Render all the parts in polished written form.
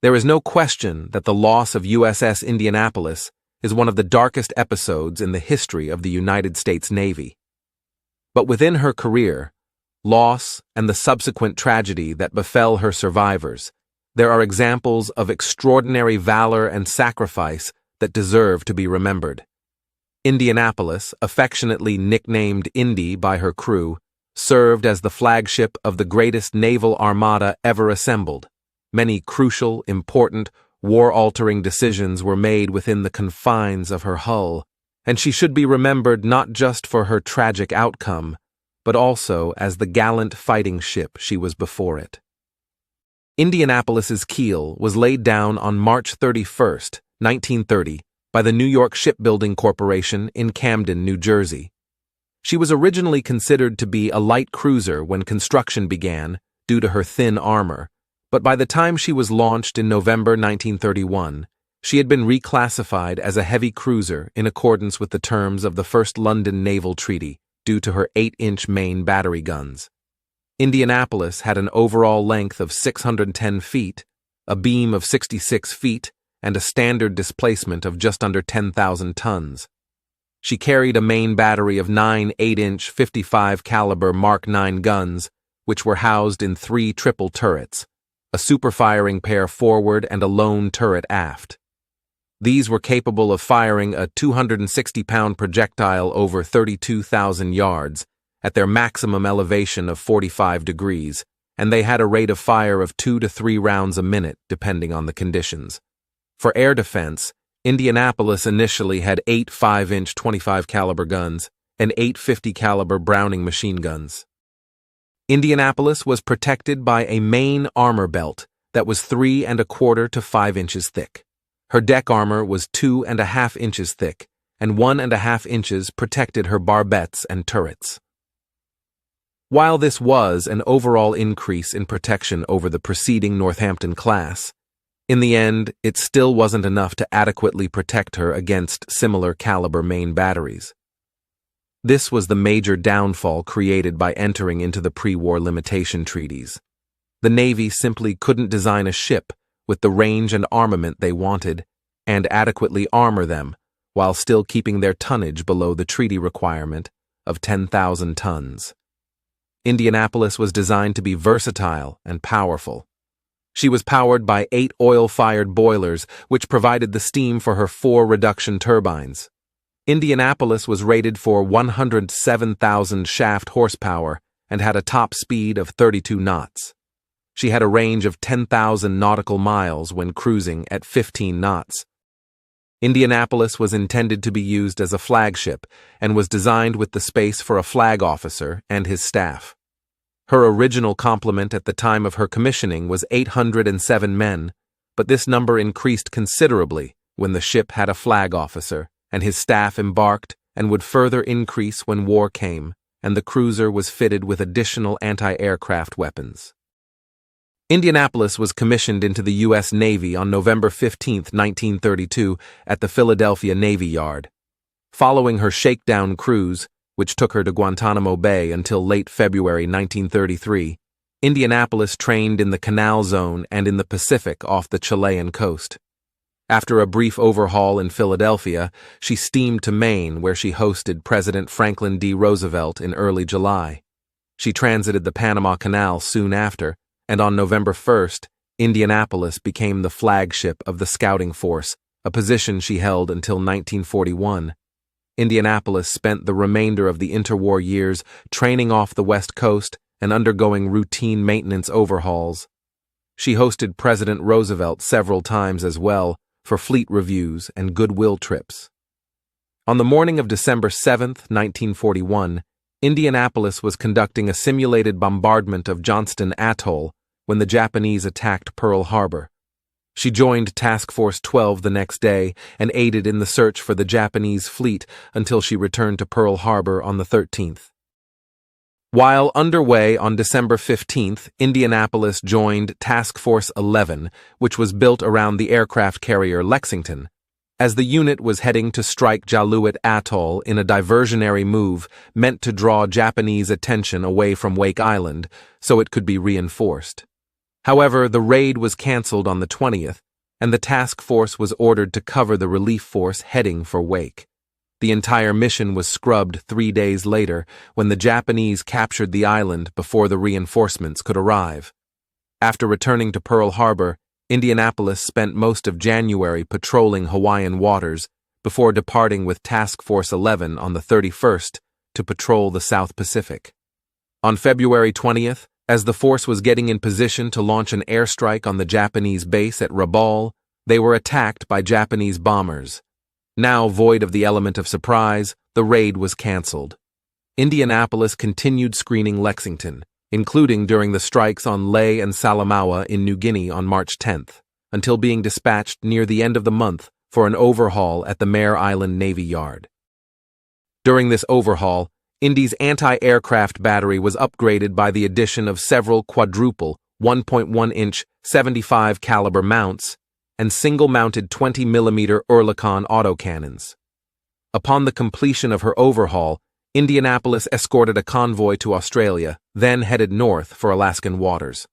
There is no question that the loss of USS Indianapolis is one of the darkest episodes in the history of the United States Navy. But within her career, loss and the subsequent tragedy that befell her survivors, there are examples of extraordinary valor and sacrifice that deserve to be remembered. Indianapolis, affectionately nicknamed Indy by her crew, served as the flagship of the greatest naval armada ever assembled. Many crucial, important, war-altering decisions were made within the confines of her hull, and she should be remembered not just for her tragic outcome, but also as the gallant fighting ship she was before it. Indianapolis's keel was laid down on March 31, 1930, by the New York Shipbuilding Corporation in Camden, New Jersey. She was originally considered to be a light cruiser when construction began due to her thin armor, but by the time she was launched in November 1931, she had been reclassified as a heavy cruiser in accordance with the terms of the First London Naval Treaty due to her 8-inch main battery guns. Indianapolis had an overall length of 610 feet, a beam of 66 feet, and a standard displacement of just under 10,000 tons. She carried a main battery of 9 8-inch 55 caliber Mark 9 guns, which were housed in 3 triple turrets, a super-firing pair forward and a lone turret aft. These were capable of firing a 260-pound projectile over 32,000 yards at their maximum elevation of 45 degrees, and they had a rate of fire of 2 to 3 rounds a minute, depending on the conditions. For air defense, Indianapolis initially had 8 5-inch 25 caliber guns and 8 50 caliber Browning machine guns. Indianapolis was protected by a main armor belt that was 3 1/4 to 5 inches thick. Her deck armor was 2 1/2 inches thick, and 1 1/2 inches protected her barbettes and turrets. While this was an overall increase in protection over the preceding Northampton class, in the end, it still wasn't enough to adequately protect her against similar caliber main batteries. This was the major downfall created by entering into the pre-war limitation treaties. The Navy simply couldn't design a ship with the range and armament they wanted and adequately armor them while still keeping their tonnage below the treaty requirement of 10,000 tons. Indianapolis was designed to be versatile and powerful. She was powered by 8 oil-fired boilers, which provided the steam for her 4 reduction turbines. Indianapolis was rated for 107,000 shaft horsepower and had a top speed of 32 knots. She had a range of 10,000 nautical miles when cruising at 15 knots. Indianapolis was intended to be used as a flagship and was designed with the space for a flag officer and his staff. Her original complement at the time of her commissioning was 807 men, but this number increased considerably when the ship had a flag officer and his staff embarked, and would further increase when war came and the cruiser was fitted with additional anti-aircraft weapons. Indianapolis was commissioned into the U.S. Navy on November 15, 1932, at the Philadelphia Navy Yard. Following her shakedown cruise, which took her to Guantanamo Bay until late February 1933, Indianapolis trained in the Canal Zone and in the Pacific off the Chilean coast. After a brief overhaul in Philadelphia, she steamed to Maine, where she hosted President Franklin D. Roosevelt in early July. She transited the Panama Canal soon after, and on November 1st, Indianapolis became the flagship of the scouting force, a position she held until 1941. Indianapolis spent the remainder of the interwar years training off the West Coast and undergoing routine maintenance overhauls. She hosted President Roosevelt several times as well, for fleet reviews and goodwill trips. On the morning of December 7, 1941, Indianapolis was conducting a simulated bombardment of Johnston Atoll when the Japanese attacked Pearl Harbor. She joined Task Force 12 the next day and aided in the search for the Japanese fleet until she returned to Pearl Harbor on the 13th. While underway on December 15th, Indianapolis joined Task Force 11, which was built around the aircraft carrier Lexington, as the unit was heading to strike Jaluit Atoll in a diversionary move meant to draw Japanese attention away from Wake Island so it could be reinforced. However, the raid was cancelled on the 20th, and the task force was ordered to cover the relief force heading for Wake. The entire mission was scrubbed 3 days later when the Japanese captured the island before the reinforcements could arrive. After returning to Pearl Harbor, Indianapolis spent most of January patrolling Hawaiian waters before departing with Task Force 11 on the 31st to patrol the South Pacific. On February 20th, as the force was getting in position to launch an airstrike on the Japanese base at Rabaul, they were attacked by Japanese bombers. Now void of the element of surprise, the raid was cancelled. Indianapolis continued screening Lexington, including during the strikes on Lae and Salamaua in New Guinea on March 10th, until being dispatched near the end of the month for an overhaul at the Mare Island Navy Yard. During this overhaul, Indy's anti-aircraft battery was upgraded by the addition of several quadruple 1.1-inch 75 caliber mounts and single-mounted 20mm Oerlikon autocannons. Upon the completion of her overhaul, Indianapolis escorted a convoy to Australia, then headed north for Alaskan waters.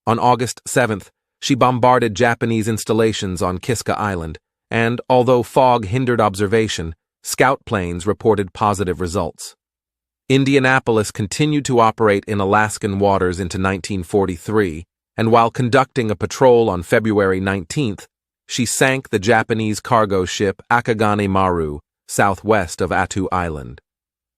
On August 7th, she bombarded Japanese installations on Kiska Island, and, although fog hindered observation, scout planes reported positive results. Indianapolis continued to operate in Alaskan waters into 1943, and while conducting a patrol on February 19th, she sank the Japanese cargo ship Akagane Maru, southwest of Attu Island.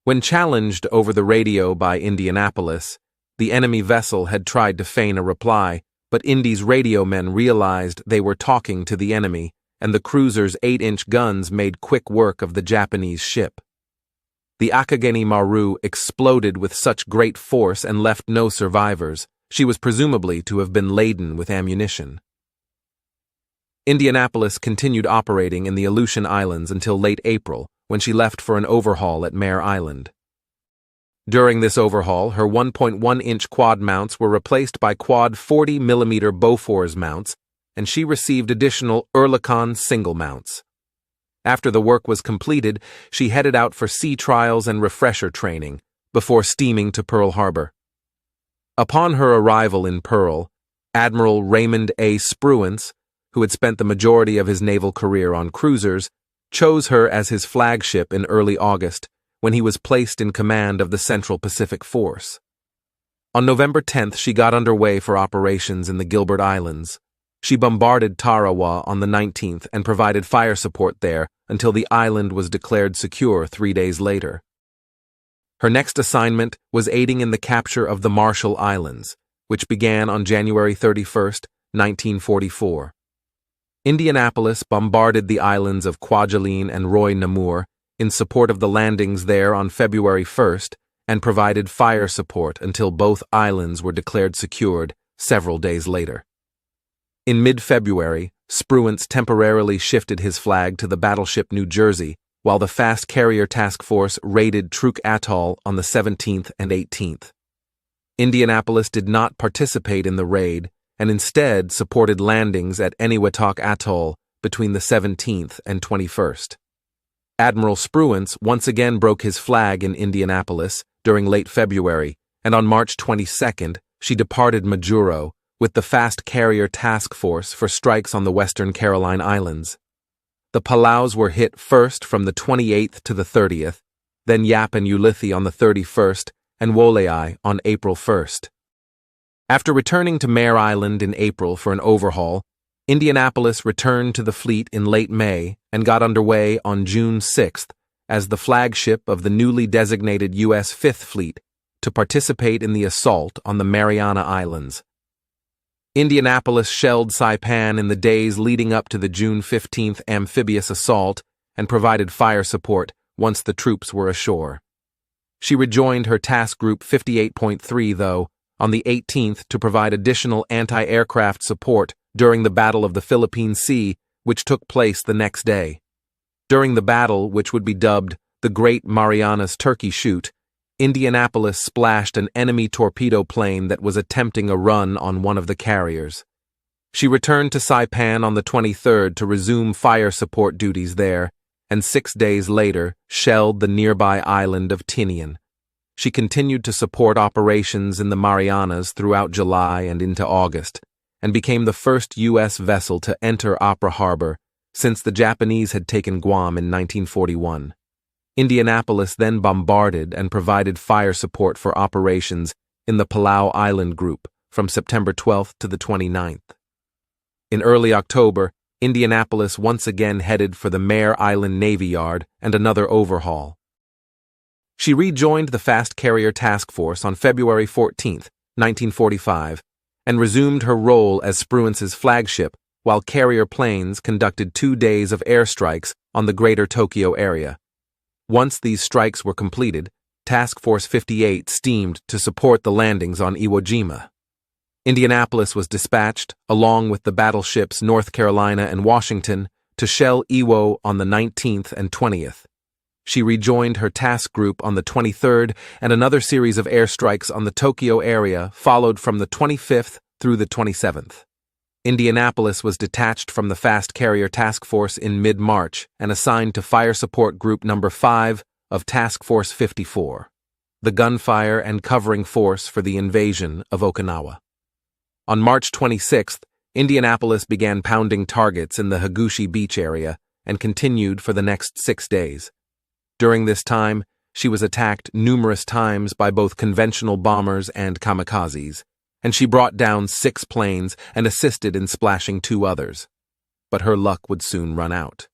When challenged over the radio by Indianapolis, the enemy vessel had tried to feign a reply, but Indy's radio men realized they were talking to the enemy, and the cruiser's 8-inch guns made quick work of the Japanese ship. The Akagane Maru exploded with such great force and left no survivors. She was presumably to have been laden with ammunition. Indianapolis continued operating in the Aleutian Islands until late April, when she left for an overhaul at Mare Island. During this overhaul, her 1.1-inch quad mounts were replaced by quad 40mm Bofors mounts, and she received additional Oerlikon single mounts. After the work was completed, she headed out for sea trials and refresher training, before steaming to Pearl Harbor. Upon her arrival in Pearl, Admiral Raymond A. Spruance, who had spent the majority of his naval career on cruisers, chose her as his flagship in early August, when he was placed in command of the Central Pacific Force. On November 10th, she got underway for operations in the Gilbert Islands. She bombarded Tarawa on the 19th and provided fire support there until the island was declared secure 3 days later. Her next assignment was aiding in the capture of the Marshall Islands, which began on January 31st, 1944. Indianapolis bombarded the islands of Kwajalein and Roy Namur in support of the landings there on February 1st and provided fire support until both islands were declared secured several days later. In mid-February, Spruance temporarily shifted his flag to the battleship New Jersey, while the Fast Carrier Task Force raided Truk Atoll on the 17th and 18th. Indianapolis did not participate in the raid and instead supported landings at Eniwetok Atoll between the 17th and 21st. Admiral Spruance once again broke his flag in Indianapolis during late February, and on March 22nd, she departed Majuro with the Fast Carrier Task Force for strikes on the Western Caroline Islands. The Palaus were hit first from the 28th to the 30th, then Yap and Ulithi on the 31st, and Wolai on April 1st. After returning to Mare Island in April for an overhaul, Indianapolis returned to the fleet in late May and got underway on June 6th as the flagship of the newly designated U.S. Fifth Fleet to participate in the assault on the Mariana Islands. Indianapolis shelled Saipan in the days leading up to the June 15th amphibious assault and provided fire support once the troops were ashore. She rejoined her Task Group 58.3, though, on the 18th to provide additional anti-aircraft support during the Battle of the Philippine Sea, which took place the next day. During the battle, which would be dubbed the Great Marianas Turkey Shoot, Indianapolis splashed an enemy torpedo plane that was attempting a run on one of the carriers. She returned to Saipan on the 23rd to resume fire support duties there, and 6 days later shelled the nearby island of Tinian. she continued to support operations in the Marianas throughout July and into August, and became the first U.S. vessel to enter Opera Harbor since the Japanese had taken Guam in 1941. Indianapolis then bombarded and provided fire support for operations in the Palau Island Group from September 12th to the 29th. In early October, Indianapolis once again headed for the Mare Island Navy Yard and another overhaul. She rejoined the Fast Carrier Task Force on February 14, 1945, and resumed her role as Spruance's flagship while carrier planes conducted 2 days of airstrikes on the greater Tokyo area. Once these strikes were completed, Task Force 58 steamed to support the landings on Iwo Jima. Indianapolis was dispatched, along with the battleships North Carolina and Washington, to shell Iwo on the 19th and 20th. She rejoined her task group on the 23rd, and another series of airstrikes on the Tokyo area followed from the 25th through the 27th. Indianapolis was detached from the Fast Carrier Task Force in mid-March and assigned to Fire Support Group No. 5 of Task Force 54, the gunfire and covering force for the invasion of Okinawa. On March 26th, Indianapolis began pounding targets in the Higuchi Beach area and continued for the next 6 days. During this time, she was attacked numerous times by both conventional bombers and kamikazes, and she brought down 6 planes and assisted in splashing 2 others. But her luck would soon run out.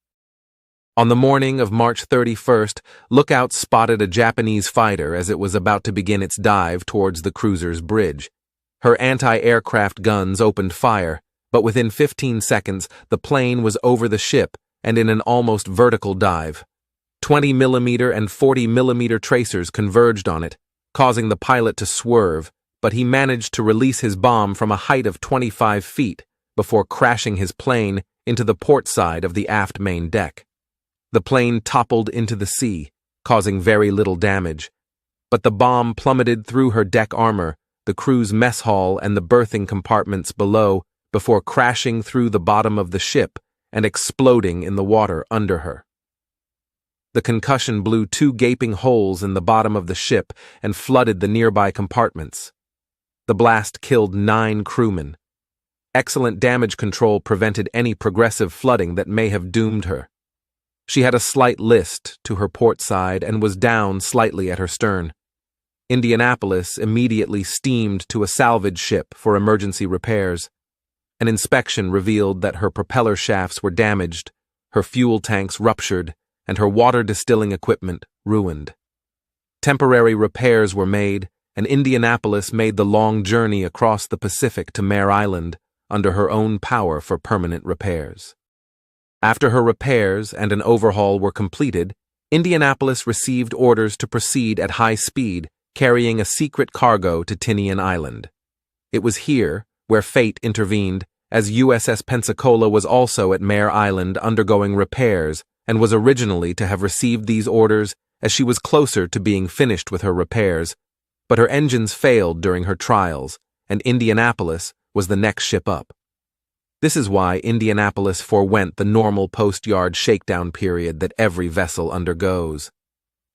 On the morning of March 31st, lookouts spotted a Japanese fighter as it was about to begin its dive towards the cruiser's bridge. Her anti-aircraft guns opened fire, but within 15 seconds, the plane was over the ship and in an almost vertical dive. 20mm and 40mm tracers converged on it, causing the pilot to swerve, but he managed to release his bomb from a height of 25 feet before crashing his plane into the port side of the aft main deck. The plane toppled into the sea, causing very little damage, but the bomb plummeted through her deck armor, the crew's mess hall, and the berthing compartments below before crashing through the bottom of the ship and exploding in the water under her. The concussion blew 2 gaping holes in the bottom of the ship and flooded the nearby compartments. The blast killed 9 crewmen. Excellent damage control prevented any progressive flooding that may have doomed her. She had a slight list to her port side and was down slightly at her stern. Indianapolis immediately steamed to a salvage ship for emergency repairs. An inspection revealed that her propeller shafts were damaged, her fuel tanks ruptured, and her water distilling equipment ruined. Temporary repairs were made, and Indianapolis made the long journey across the Pacific to Mare Island under her own power for permanent repairs. After her repairs and an overhaul were completed, Indianapolis received orders to proceed at high speed, carrying a secret cargo to Tinian Island. It was here where fate intervened, as USS Pensacola was also at Mare Island undergoing repairs and was originally to have received these orders as she was closer to being finished with her repairs, but her engines failed during her trials, and Indianapolis was the next ship up. This is why Indianapolis forewent the normal post-yard shakedown period that every vessel undergoes.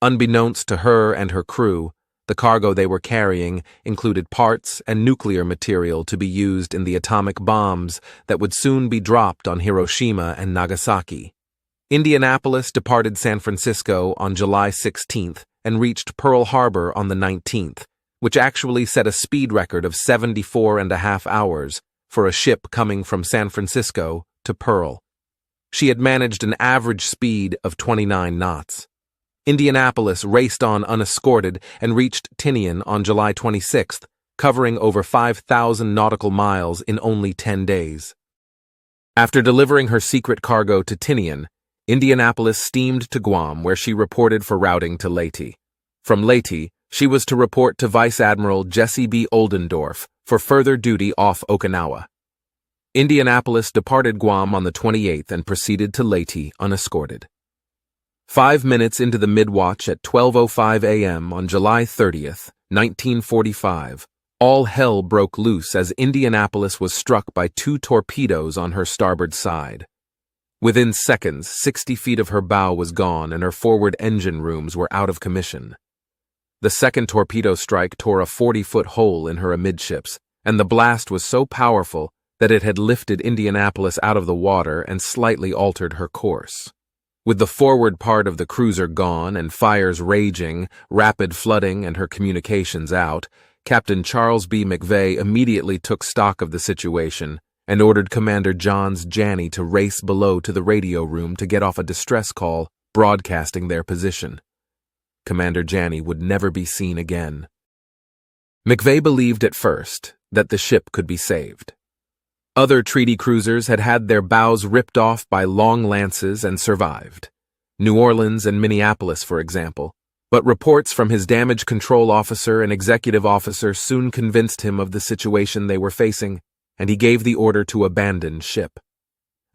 Unbeknownst to her and her crew, the cargo they were carrying included parts and nuclear material to be used in the atomic bombs that would soon be dropped on Hiroshima and Nagasaki. Indianapolis departed San Francisco on July 16th and reached Pearl Harbor on the 19th, which actually set a speed record of 74.5 hours for a ship coming from San Francisco to Pearl. She had managed an average speed of 29 knots. Indianapolis raced on unescorted and reached Tinian on July 26th, covering over 5,000 nautical miles in only 10 days. After delivering her secret cargo to Tinian, Indianapolis steamed to Guam, where she reported for routing to Leyte. From Leyte, she was to report to Vice Admiral Jesse B. Oldendorf for further duty off Okinawa. Indianapolis departed Guam on the 28th and proceeded to Leyte unescorted. 5 minutes into the midwatch at 12:05 a.m. on July 30th, 1945, all hell broke loose as Indianapolis was struck by 2 torpedoes on her starboard side. Within seconds, 60 feet of her bow was gone and her forward engine rooms were out of commission. The second torpedo strike tore a 40-foot hole in her amidships, and the blast was so powerful that it had lifted Indianapolis out of the water and slightly altered her course. With the forward part of the cruiser gone and fires raging, rapid flooding, and her communications out, Captain Charles B. McVay immediately took stock of the situation and ordered Commander Johns Janney to race below to the radio room to get off a distress call broadcasting their position. Commander Janney would never be seen again. McVay believed at first that the ship could be saved. Other treaty cruisers had had their bows ripped off by long lances and survived. New Orleans and Minneapolis, for example. But reports from his damage control officer and executive officer soon convinced him of the situation they were facing, and he gave the order to abandon ship.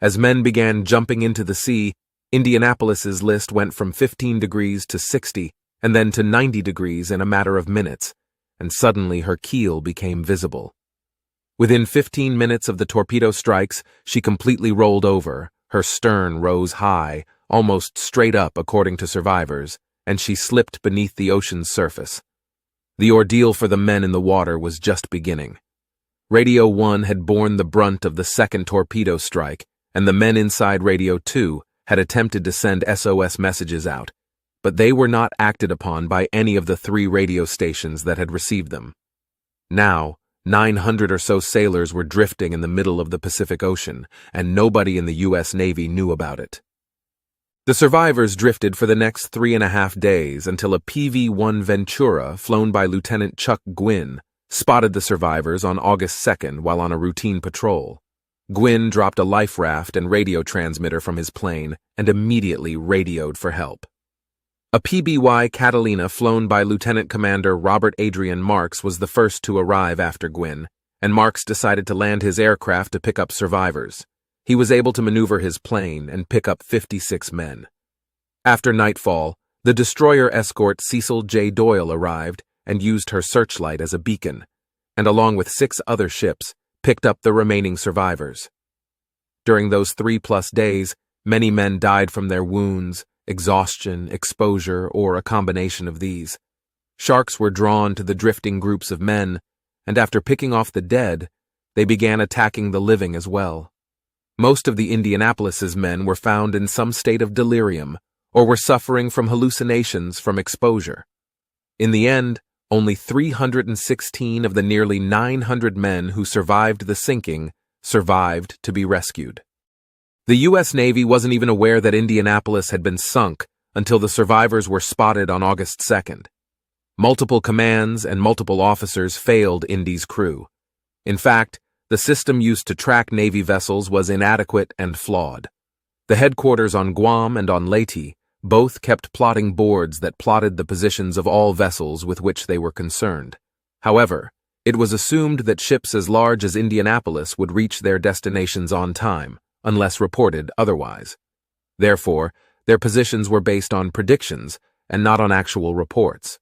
As men began jumping into the sea, Indianapolis's list went from 15 degrees to 60, and then to 90 degrees in a matter of minutes, and suddenly her keel became visible. Within 15 minutes of the torpedo strikes, she completely rolled over, her stern rose high, almost straight up according to survivors, and she slipped beneath the ocean's surface. The ordeal for the men in the water was just beginning. Radio 1 had borne the brunt of the second torpedo strike, and the men inside Radio 2 had attempted to send SOS messages out, but they were not acted upon by any of the 3 radio stations that had received them. Now, 900 or so sailors were drifting in the middle of the Pacific Ocean, and nobody in the U.S. Navy knew about it. The survivors drifted for the next 3.5 days until a PV-1 Ventura, flown by Lieutenant Chuck Gwynn, spotted the survivors on August 2nd while on a routine patrol. Gwynn dropped a life raft and radio transmitter from his plane and immediately radioed for help. A PBY Catalina flown by Lieutenant Commander Robert Adrian Marks was the first to arrive after Gwynn, and Marks decided to land his aircraft to pick up survivors. He was able to maneuver his plane and pick up 56 men. After nightfall, the destroyer escort Cecil J. Doyle arrived and used her searchlight as a beacon, and along with 6 other ships, picked up the remaining survivors. During those 3+ days, many men died from their wounds, exhaustion, exposure, or a combination of these. Sharks were drawn to the drifting groups of men, and after picking off the dead, they began attacking the living as well. Most of the Indianapolis's men were found in some state of delirium, or were suffering from hallucinations from exposure. In the end, only 316 of the nearly 900 men who survived the sinking survived to be rescued. The U.S. Navy wasn't even aware that Indianapolis had been sunk until the survivors were spotted on August 2nd. Multiple commands and multiple officers failed Indy's crew. In fact, the system used to track Navy vessels was inadequate and flawed. The headquarters on Guam and on Leyte both kept plotting boards that plotted the positions of all vessels with which they were concerned. However, it was assumed that ships as large as Indianapolis would reach their destinations on time, unless reported otherwise. Therefore, their positions were based on predictions and not on actual reports.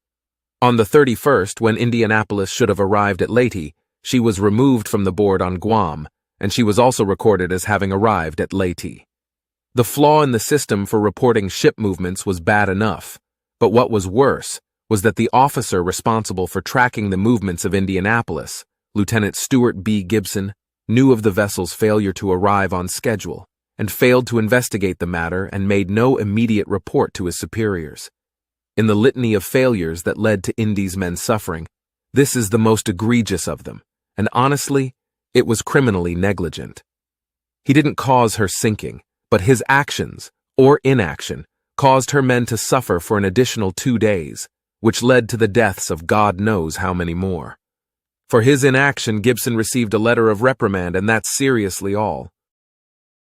On the 31st, when Indianapolis should have arrived at Leyte, she was removed from the board on Guam, and she was also recorded as having arrived at Leyte. The flaw in the system for reporting ship movements was bad enough, but what was worse was that the officer responsible for tracking the movements of Indianapolis, Lieutenant Stuart B. Gibson, knew of the vessel's failure to arrive on schedule and failed to investigate the matter and made no immediate report to his superiors. In the litany of failures that led to Indy's men suffering, this is the most egregious of them, and honestly, it was criminally negligent. He didn't cause her sinking, but his actions, or inaction, caused her men to suffer for an additional 2 days, which led to the deaths of God knows how many more. For his inaction, Gibson received a letter of reprimand, and that's seriously all.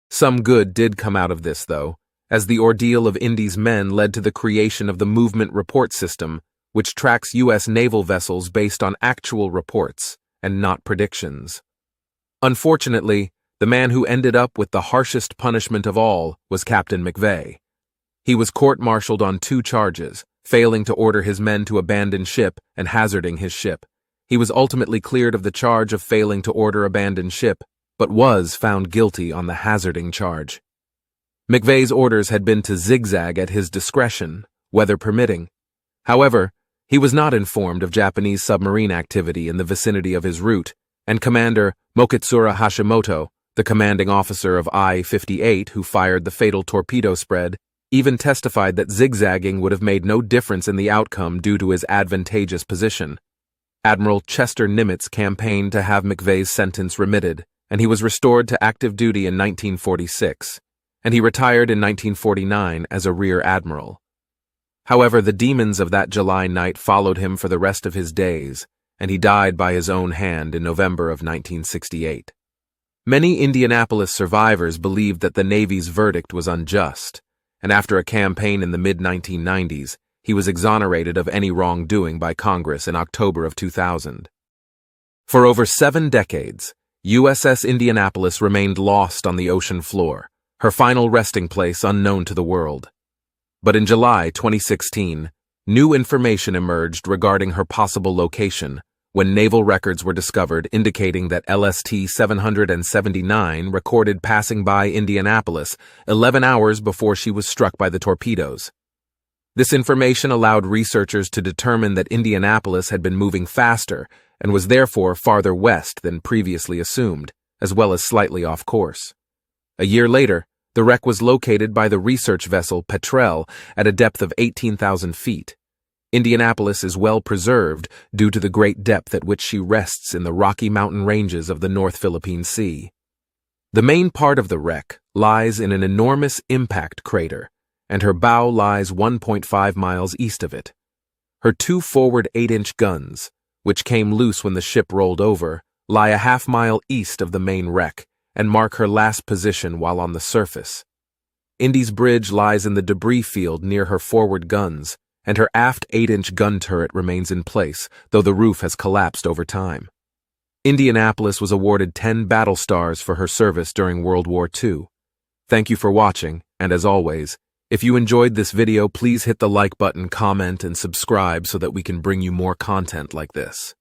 Some good did come out of this, though, as the ordeal of Indy's men led to the creation of the Movement Report System, which tracks U.S. naval vessels based on actual reports and not predictions. Unfortunately, the man who ended up with the harshest punishment of all was Captain McVay. He was court-martialed on 2 charges, failing to order his men to abandon ship and hazarding his ship. He was ultimately cleared of the charge of failing to order abandon ship, but was found guilty on the hazarding charge. McVay's orders had been to zigzag at his discretion, weather permitting. However, He was not informed of Japanese submarine activity in the vicinity of his route, and Commander Mokitsura Hashimoto, the commanding officer of I-58 who fired the fatal torpedo spread, even testified that zigzagging would have made no difference in the outcome due to his advantageous position. Admiral Chester Nimitz campaigned to have McVeigh's sentence remitted, and he was restored to active duty in 1946, and he retired in 1949 as a rear admiral. However, the demons of that July night followed him for the rest of his days, and he died by his own hand in November of 1968. Many Indianapolis survivors believed that the Navy's verdict was unjust, and after a campaign in the mid-1990s, he was exonerated of any wrongdoing by Congress in October of 2000. For over 7 decades, USS Indianapolis remained lost on the ocean floor, her final resting place unknown to the world. But in July 2016, new information emerged regarding her possible location when naval records were discovered indicating that LST-779 recorded passing by Indianapolis 11 hours before she was struck by the torpedoes. This information allowed researchers to determine that Indianapolis had been moving faster and was therefore farther west than previously assumed, as well as slightly off course. A year later, the wreck was located by the research vessel Petrel at a depth of 18,000 feet. Indianapolis is well preserved due to the great depth at which she rests in the Rocky Mountain ranges of the North Philippine Sea. The main part of the wreck lies in an enormous impact crater, and her bow lies 1.5 miles east of it. Her 2 forward 8-inch guns, which came loose when the ship rolled over, lie a half-mile east of the main wreck and mark her last position while on the surface. Indy's bridge lies in the debris field near her forward guns, and her aft 8-inch gun turret remains in place, though the roof has collapsed over time. Indianapolis was awarded 10 battle stars for her service during World War II. Thank you for watching, and as always, if you enjoyed this video, please hit the like button, comment, and subscribe so that we can bring you more content like this.